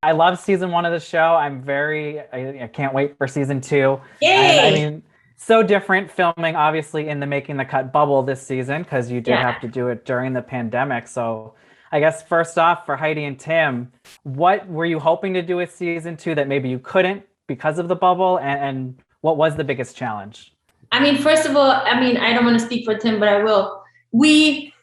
I love season 1 of the show. I can't wait for season 2. I Yay! mean, so different filming, obviously, in the Making the Cut bubble this season, because you did have Yeah. to do it during the pandemic. So I guess first off, for Heidi and Tim, what were you hoping to do with season 2 that maybe you couldn't because of the bubble? And what was the biggest challenge? I mean, first of all, I mean, I don't want to speak for Tim, but I will. We,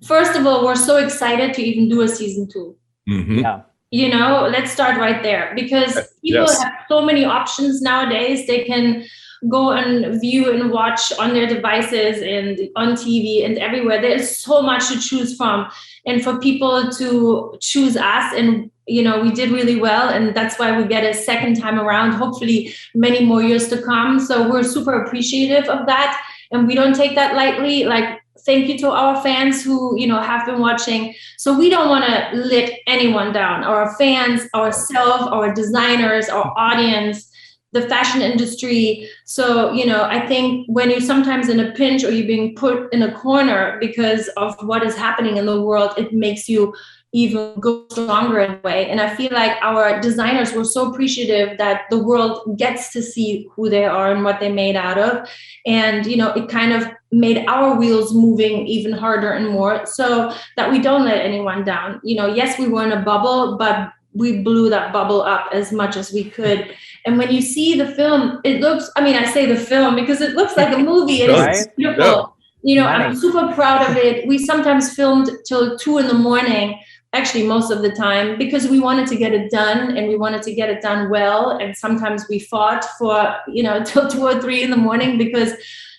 first of all, we're so excited to even do a season 2. Mm-hmm. Yeah. You know, let's start right there, because people Yes. have so many options nowadays. They can go and view and watch on their devices and on TV and everywhere. There's so much to choose from. And for people to choose us, and you know, we did really well, and that's why we get a second time around, hopefully many more years to come. So we're super appreciative of that, and we don't take that lightly. Like, thank you to our fans who, you know, have been watching. So we don't want to let anyone down. Our fans, ourselves, our designers, our audience, the fashion industry. So, you know, I think when you're sometimes in a pinch or you're being put in a corner because of what is happening in the world, it makes you even go stronger in a way. And I feel like our designers were so appreciative that the world gets to see who they are and what they made out of. And, you know, it kind of made our wheels moving even harder and more, so that we don't let anyone down. You know, yes, we were in a bubble, but we blew that bubble up as much as we could. And when you see the film, it looks, I mean, I say the film because it looks like a movie. It Right? is beautiful. Yeah. You know, Nice. I'm super proud of it. We sometimes filmed till 2 a.m, actually most of the time, because we wanted to get it done, and we wanted to get it done well. And sometimes we fought for, you know, till 2 or 3 a.m, because,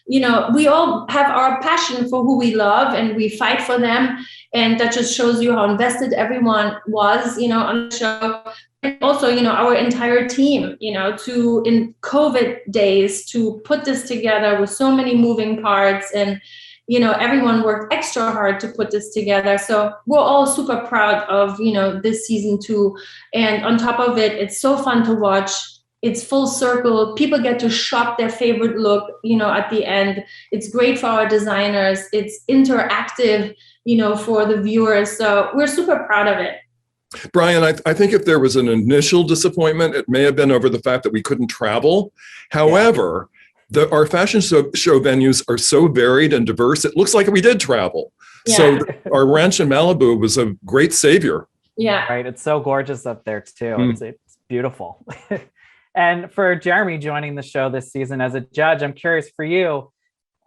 you know, we all have our passion for who we love and we fight for them. And that just shows you how invested everyone was, you know, on the show. And also, you know, our entire team, you know, to in COVID days to put this together with so many moving parts, and you know, everyone worked extra hard to put this together. So we're all super proud of, you know, this season 2. And on top of it, it's so fun to watch. It's full circle. People get to shop their favorite look, you know, at the end. It's great for our designers. It's interactive, you know, for the viewers. So we're super proud of it. Brian, I think if there was an initial disappointment, it may have been over the fact that we couldn't travel. However, our fashion show venues are so varied and diverse, it looks like we did travel. Yeah. So our ranch in Malibu was a great savior. Yeah. Right. It's so gorgeous up there too. It's beautiful. And for Jeremy joining the show this season as a judge, I'm curious for you,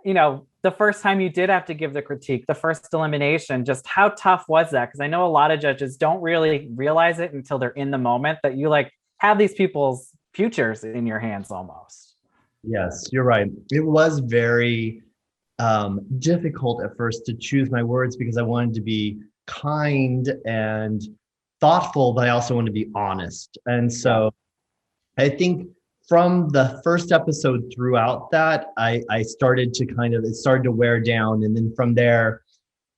you know, the first time you did have to give the critique, the first elimination, just how tough was that? Because I know a lot of judges don't really realize it until they're in the moment, that you like have these people's futures in your hands almost. Yes, you're right. It was very difficult at first to choose my words, because I wanted to be kind and thoughtful, but I also wanted to be honest. And so I think from the first episode throughout that, I started to it started to wear down. And then from there,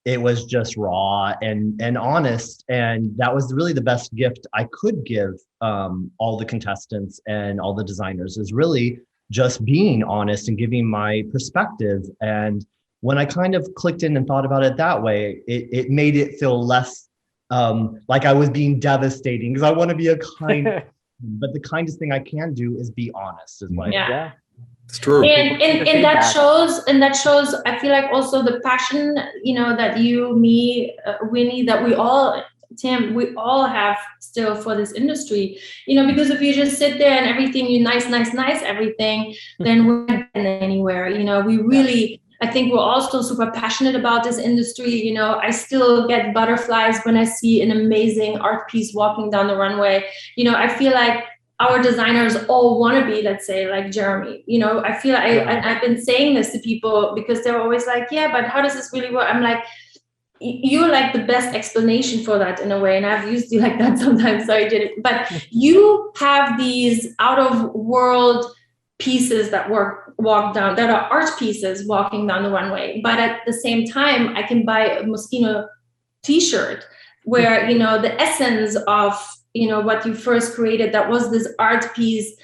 it was just raw and honest. And that was really the best gift I could give all the contestants and all the designers, is really just being honest and giving my perspective. And when I kind of clicked in and thought about it that way, it made it feel less like I was being devastating, because I want to be a kind, but the kindest thing I can do is be honest. Is like, Yeah. It's true. And that shows, I feel like also the passion, you know, that you, me, Winnie, that we all, Tim, we all have still for this industry, you know, because if you just sit there and everything, you nice everything, then we're not getting anywhere. You know, we really, I think we're also super passionate about this industry. You know, I still get butterflies when I see an amazing art piece walking down the runway. You know, I feel like our designers all want to be, let's say, like Jeremy. You know, I feel I've been saying this to people because they're always like, yeah, but how does this really work? I'm like, you're like the best explanation for that in a way. And I've used you like that sometimes. Sorry, did it. But you have these out of world pieces that walk down, that are art pieces walking down the runway. But at the same time, I can buy a Moschino t-shirt where, you know, the essence of, you know, what you first created, that was this art piece,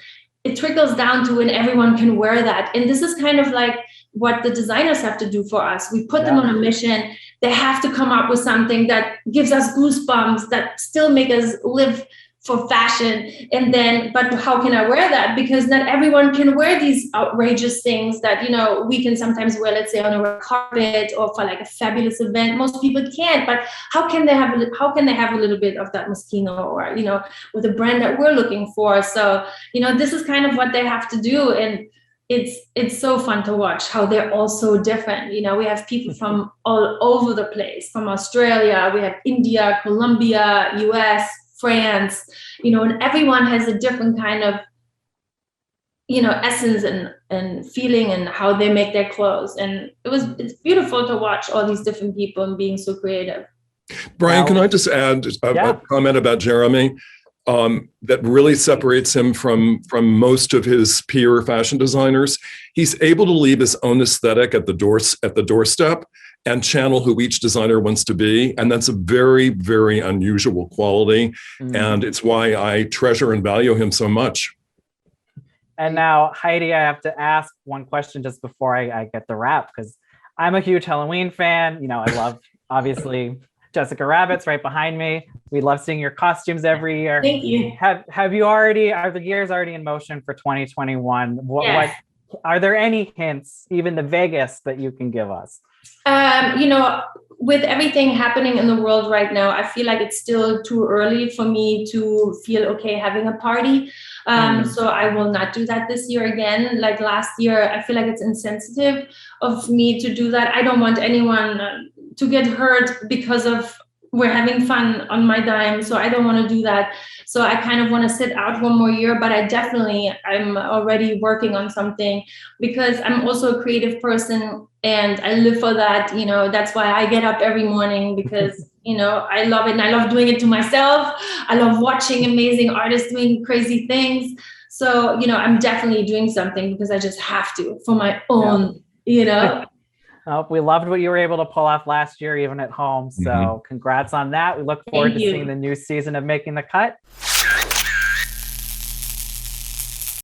it trickles down to, and everyone can wear that. And this is kind of like what the designers have to do for us. We put them on a mission. They have to come up with something that gives us goosebumps, that still make us live for fashion. And then, but how can I wear that? Because not everyone can wear these outrageous things that, you know, we can sometimes wear, let's say on a red carpet or for like a fabulous event. Most people can't, but how can they have a little bit of that Moschino, or, you know, with the brand that we're looking for? So, you know, this is kind of what they have to do. And it's so fun to watch how they're all so different. You know, we have people from all over the place, from Australia, we have India, Colombia, US, France, you know, and everyone has a different kind of, you know, essence and feeling and how they make their clothes. And it's beautiful to watch all these different people and being so creative. Brian, can I just add a comment about Jeremy that really separates him from most of his peer fashion designers? He's able to leave his own aesthetic at the doorstep and channel who each designer wants to be. And that's a very, very unusual quality. And it's why I treasure and value him so much. And now, Heidi, I have to ask one question just before I get the wrap, because I'm a huge Halloween fan. You know, I love, obviously, Jessica Rabbit's right behind me. We love seeing your costumes every year. Thank you. Have you already, are the gears already in motion for 2021? What are there any hints, even the vaguest, that you can give us? You know, with everything happening in the world right now, I feel like it's still too early for me to feel okay having a party. So I will not do that this year again. Like last year, I feel like it's insensitive of me to do that. I don't want anyone to get hurt because of we're having fun on my dime. So I don't want to do that. So I kind of want to sit out one more year, but I'm already working on something because I'm also a creative person and I live for that. You know, that's why I get up every morning because, you know, I love it and I love doing it to myself. I love watching amazing artists doing crazy things. So, you know, I'm definitely doing something because I just have to for my own, you know. We loved what you were able to pull off last year, even at home. So congrats on that. We look forward to seeing the new season of Making the Cut.